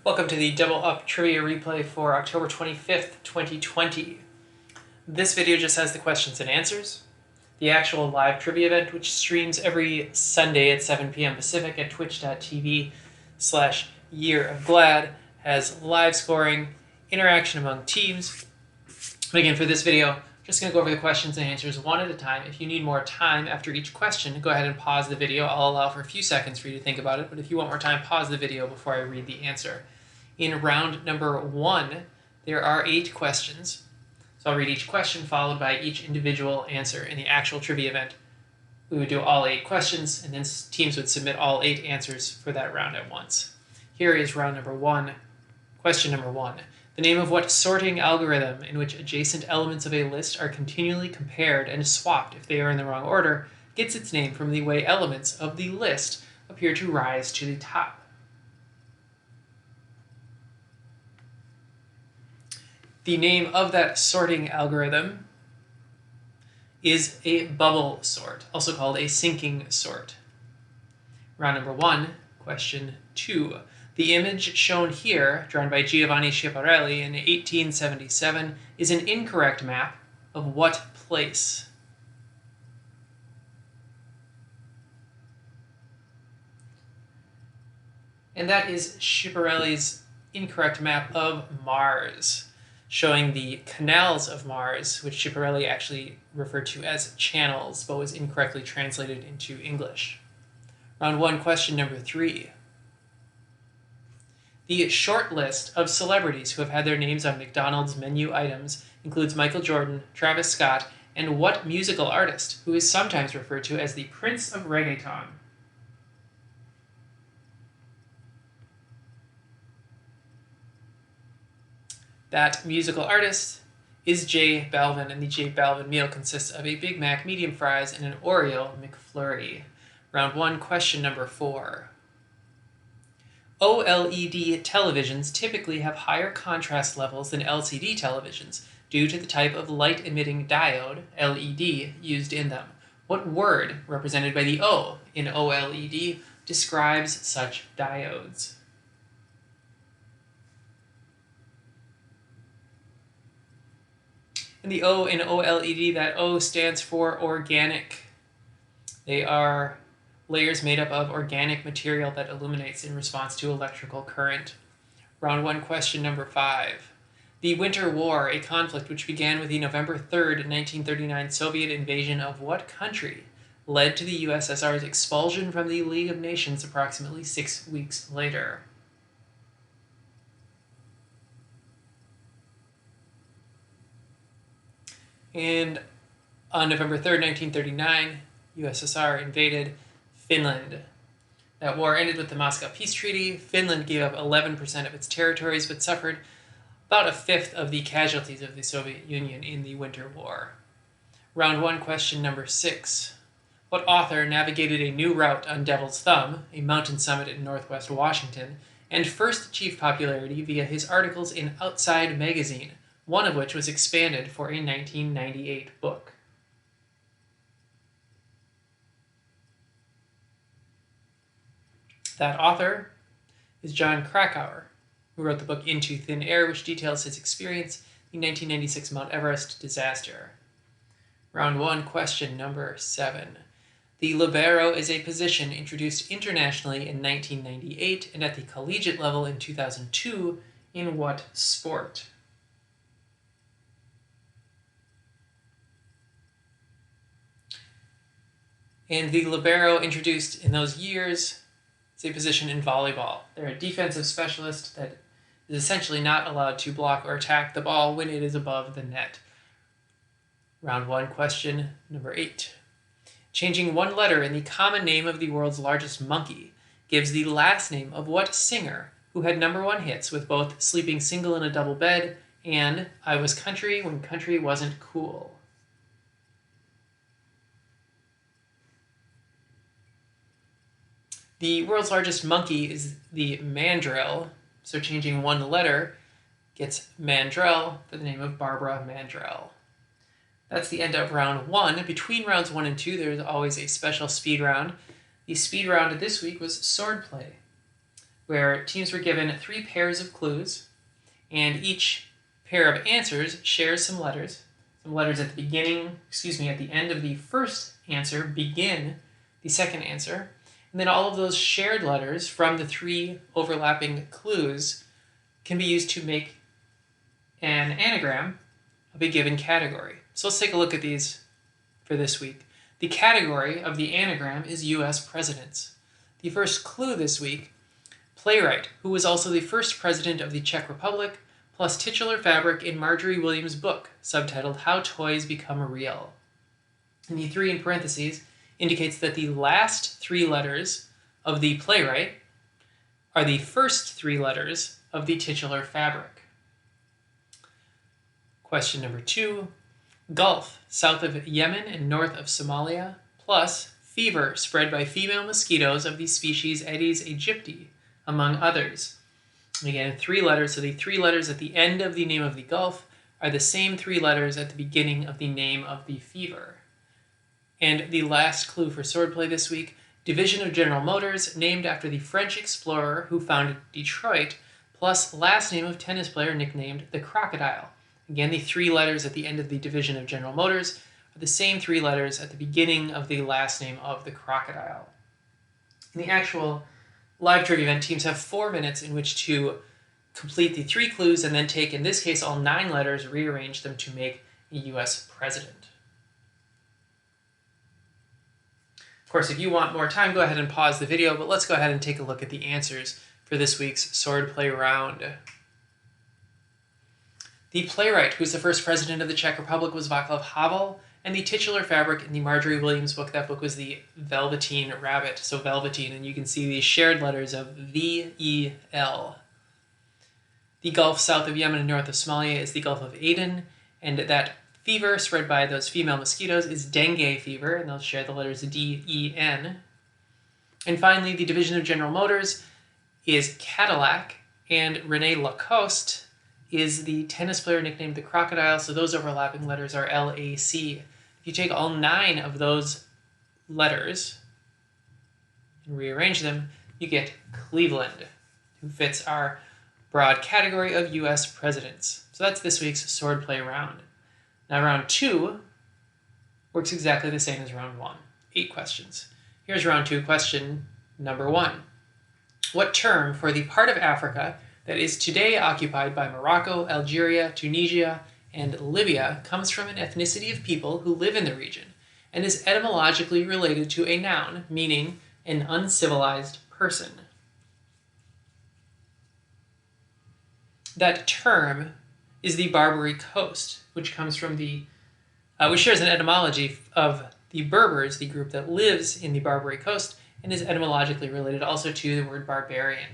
Welcome to the Double Up Trivia replay for October 25th, 2020. This video just has the questions and answers. The actual live trivia event, which streams every Sunday at 7 p.m. Pacific at twitch.tv/yearofglad, has live scoring, interaction among teams. But again, for this video, I'm just going to go over the questions and answers one at a time. If you need more time after each question, go ahead and pause the video. I'll allow for a few seconds for you to think about it, but if you want more time, pause the video before I read the answer. In round number 1, there are 8 questions. So I'll read each question followed by each individual answer. In the actual trivia event, we would do all 8 questions, and then teams would submit all 8 answers for that round at once. Here is round number 1. Question number 1. The name of what sorting algorithm in which adjacent elements of a list are continually compared and swapped if they are in the wrong order gets its name from the way elements of the list appear to rise to the top? The name of that sorting algorithm is a bubble sort, also called a sinking sort. Round number 1, question 2. The image shown here, drawn by Giovanni Schiaparelli in 1877, is an incorrect map of what place? And that is Schiaparelli's incorrect map of Mars, showing the canals of Mars, which Schiaparelli actually referred to as channels, but was incorrectly translated into English. Round 1, question number 3. The short list of celebrities who have had their names on McDonald's menu items includes Michael Jordan, Travis Scott, and what musical artist, who is sometimes referred to as the Prince of Reggaeton? That musical artist is J Balvin, and the J Balvin meal consists of a Big Mac, medium fries, and an Oreo McFlurry. Round 1, question number 4. OLED televisions typically have higher contrast levels than LCD televisions due to the type of light-emitting diode, LED, used in them. What word, represented by the O in OLED, describes such diodes? And the O in OLED, that O stands for organic. They are layers made up of organic material that illuminates in response to electrical current. Round 1, question number 5. The Winter War, a conflict which began with the November 3rd, 1939 Soviet invasion of what country, led to the USSR's expulsion from the League of Nations approximately 6 weeks later? And on November 3rd, 1939, USSR invaded Finland. That war ended with the Moscow Peace Treaty. Finland gave up 11% of its territories, but suffered about a fifth of the casualties of the Soviet Union in the Winter War. Round 1, question number 6. What author navigated a new route on Devil's Thumb, a mountain summit in northwest Washington, and first achieved popularity via his articles in Outside Magazine, one of which was expanded for a 1998 book? That author is Jon Krakauer, who wrote the book Into Thin Air, which details his experience in the 1996 Mount Everest disaster. Round 1, question number 7. The libero is a position introduced internationally in 1998 and at the collegiate level in 2002 in what sport? And the libero, introduced in those years, is a position in volleyball. They're a defensive specialist that is essentially not allowed to block or attack the ball when it is above the net. Round 1, question number 8. Changing one letter in the common name of the world's largest monkey gives the last name of what singer who had #1 hits with both Sleeping Single in a Double Bed and I Was Country When Country Wasn't Cool? The world's largest monkey is the mandrill, so changing one letter gets Mandrell for the name of Barbara Mandrell. That's the end of round 1. Between rounds 1 and 2, there's always a special speed round. The speed round this week was swordplay. where teams were given 3 pairs of clues, and each pair of answers shares some letters. Some letters at the at the end of the first answer begin the second answer. And then all of those shared letters from the 3 overlapping clues can be used to make an anagram of a given category. So let's take a look at these for this week. The category of the anagram is U.S. presidents. The first clue this week, playwright, who was also the first president of the Czech Republic, plus titular fabric in Marjorie Williams' book, subtitled How Toys Become Real. And the 3 in parentheses indicates that the last 3 letters of the playwright are the first 3 letters of the titular fabric. Question number 2, Gulf, south of Yemen and north of Somalia, plus fever spread by female mosquitoes of the species Aedes aegypti, among others. And again, 3 letters, so the 3 letters at the end of the name of the Gulf are the same 3 letters at the beginning of the name of the fever. And the last clue for swordplay this week, division of General Motors, named after the French explorer who founded Detroit, plus last name of tennis player nicknamed the Crocodile. Again, the 3 letters at the end of the division of General Motors are the same 3 letters at the beginning of the last name of the Crocodile. In the actual live trivia event, teams have 4 minutes in which to complete the 3 clues and then take, in this case, all 9 letters, rearrange them to make a U.S. president. Of course, if you want more time, go ahead and pause the video, but let's go ahead and take a look at the answers for this week's swordplay round. The playwright, who's the first president of the Czech Republic, was Václav Havel, and the titular fabric in the Marjorie Williams book, that book was the Velveteen Rabbit, so Velveteen, and you can see the shared letters of V-E-L. The Gulf south of Yemen and north of Somalia is the Gulf of Aden, and that fever spread by those female mosquitoes is dengue fever, and they'll share the letters D-E-N. And finally, the division of General Motors is Cadillac, and René Lacoste is the tennis player nicknamed the Crocodile, so those overlapping letters are L-A-C. If you take all 9 of those letters and rearrange them, you get Cleveland, who fits our broad category of U.S. presidents. So that's this week's swordplay round. Now round 2 works exactly the same as round 1, 8 questions. Here's round 2, question number 1. What term for the part of Africa that is today occupied by Morocco, Algeria, Tunisia, and Libya comes from an ethnicity of people who live in the region and is etymologically related to a noun, meaning an uncivilized person? That term is the Barbary Coast, which comes from which shares an etymology of the Berbers, the group that lives in the Barbary Coast, and is etymologically related also to the word barbarian.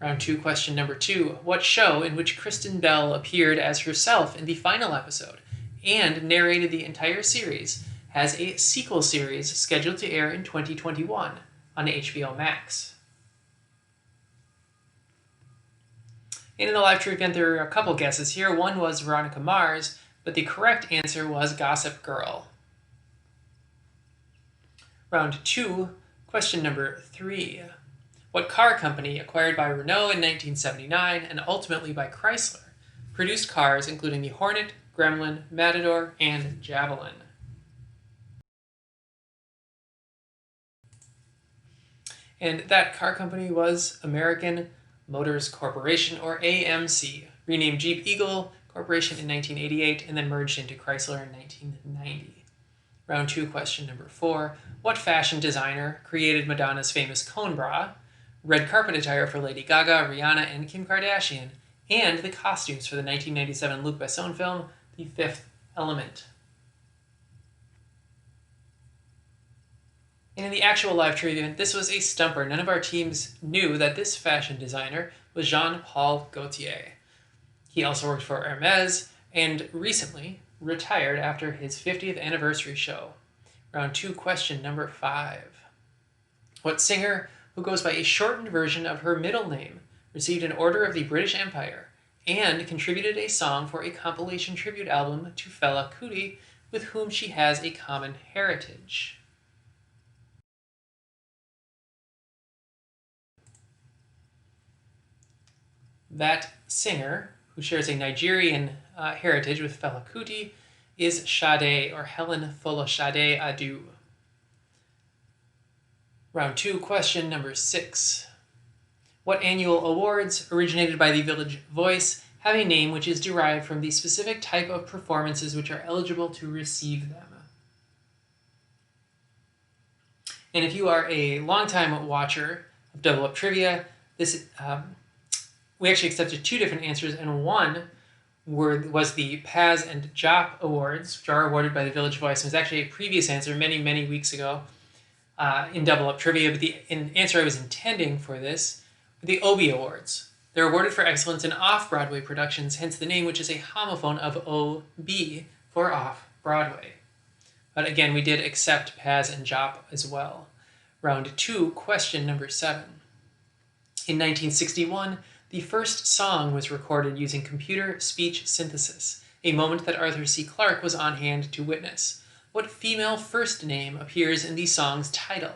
Round 2, question number 2. What show in which Kristen Bell appeared as herself in the final episode and narrated the entire series has a sequel series scheduled to air in 2021 on HBO Max? And in the live trivia event, there are a couple guesses here. One was Veronica Mars, but the correct answer was Gossip Girl. Round 2, question number 3. What car company, acquired by Renault in 1979 and ultimately by Chrysler, produced cars including the Hornet, Gremlin, Matador, and Javelin? And that car company was American Motors Corporation, or AMC, renamed Jeep Eagle Corporation in 1988 and then merged into Chrysler in 1990. Round 2, question number 4. What fashion designer created Madonna's famous cone bra, red carpet attire for Lady Gaga, Rihanna, and Kim Kardashian, and the costumes for the 1997 Luc Besson film, The Fifth Element? And in the actual live trivia event, this was a stumper. None of our teams knew that this fashion designer was Jean-Paul Gaultier. He also worked for Hermes and recently retired after his 50th anniversary show. Round 2, question number 5. What singer who goes by a shortened version of her middle name received an Order of the British Empire and contributed a song for a compilation tribute album to Fela Kuti, with whom she has a common heritage? That singer, who shares a Nigerian heritage with Fela Kuti, is Sade, or Helen Folashade Adu. Round 2, question number 6. What annual awards, originated by the Village Voice, have a name which is derived from the specific type of performances which are eligible to receive them? And if you are a longtime watcher of Double Up Trivia, we actually accepted 2 different answers, and one was the Paz and Jop Awards, which are awarded by the Village Voice. It was actually a previous answer many, many weeks ago in Double Up Trivia, but the answer I was intending for this were the Obie Awards. They're awarded for excellence in off-Broadway productions, hence the name, which is a homophone of OB for off-Broadway. But again, we did accept Paz and Jop as well. Round 2, question number 7. In 1961, the first song was recorded using computer speech synthesis, a moment that Arthur C. Clarke was on hand to witness. What female first name appears in the song's title,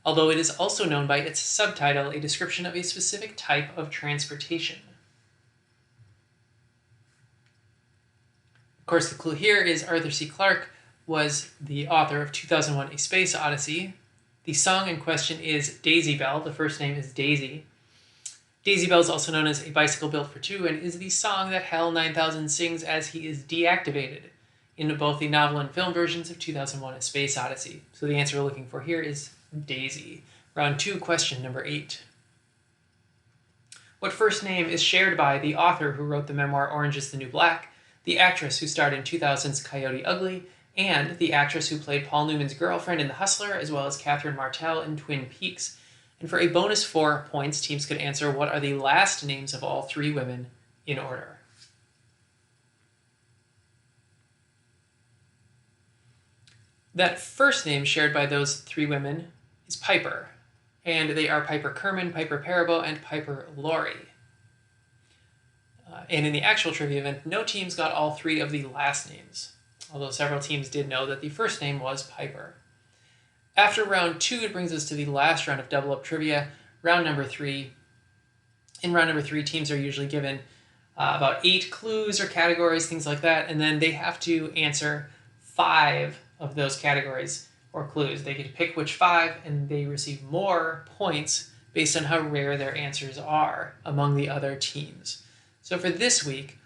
although it is also known by its subtitle, a description of a specific type of transportation? Of course, the clue here is Arthur C. Clarke was the author of 2001: A Space Odyssey. The song in question is Daisy Bell. The first name is Daisy. Daisy Bell is also known as A Bicycle Built for Two and is the song that Hal 9000 sings as he is deactivated in both the novel and film versions of 2001: A Space Odyssey. So the answer we're looking for here is Daisy. Round 2, question number 8. What first name is shared by the author who wrote the memoir Orange is the New Black, the actress who starred in 2000's Coyote Ugly, and the actress who played Paul Newman's girlfriend in The Hustler, as well as Catherine Martell in Twin Peaks? And for a bonus 4 points, teams could answer what are the last names of all 3 women in order. That first name shared by those 3 women is Piper, and they are Piper Kerman, Piper Perabo, and Piper Laurie. And in the actual trivia event, no teams got all 3 of the last names, although several teams did know that the first name was Piper. After round 2, it brings us to the last round of Double Up Trivia, round number 3. In round number 3, teams are usually given about 8 clues or categories, things like that, and then they have to answer 5 of those categories or clues. They get to pick which 5, and they receive more points based on how rare their answers are among the other teams. So for this week,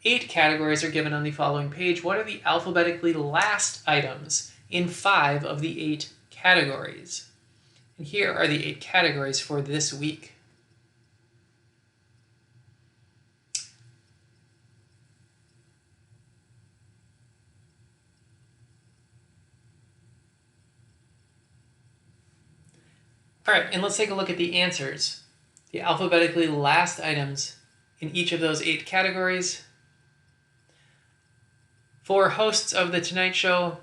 8 categories are given on the following page. What are the alphabetically last items in 5 of the 8 categories? And here are the 8 categories for this week. All right, and let's take a look at the answers. The alphabetically last items in each of those 8 categories. For hosts of The Tonight Show,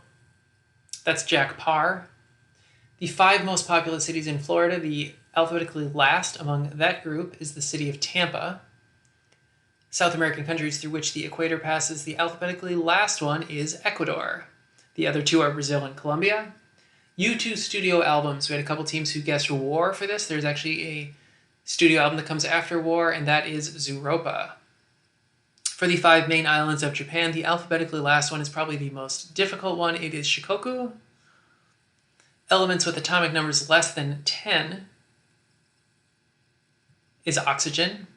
that's Jack Parr. The 5 most populous cities in Florida, the alphabetically last among that group is the city of Tampa. South American countries through which the equator passes, the alphabetically last one is Ecuador. The other 2 are Brazil and Colombia. U2 studio albums. We had a couple teams who guessed War for this. There's actually a studio album that comes after War, and that is Zooropa. For the 5 main islands of Japan, the alphabetically last one is probably the most difficult one. It is Shikoku. Elements with atomic numbers less than 10 is oxygen.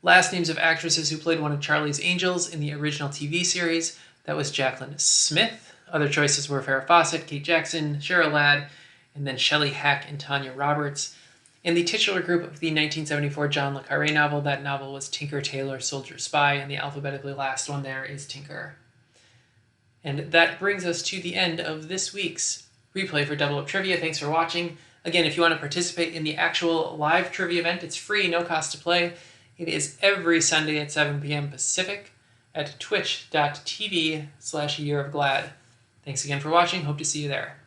Last names of actresses who played one of Charlie's Angels in the original TV series, that was Jaclyn Smith. Other choices were Farrah Fawcett, Kate Jackson, Cheryl Ladd, and then Shelley Hack and Tanya Roberts. In the titular group of the 1974 John le Carré novel, that novel was Tinker Tailor Soldier Spy, and the alphabetically last one there is Tinker. And that brings us to the end of this week's replay for Double Up Trivia. Thanks for watching. Again, if you want to participate in the actual live trivia event, it's free, no cost to play. It is every Sunday at 7 p.m. Pacific at twitch.tv/yearofglad. Thanks again for watching. Hope to see you there.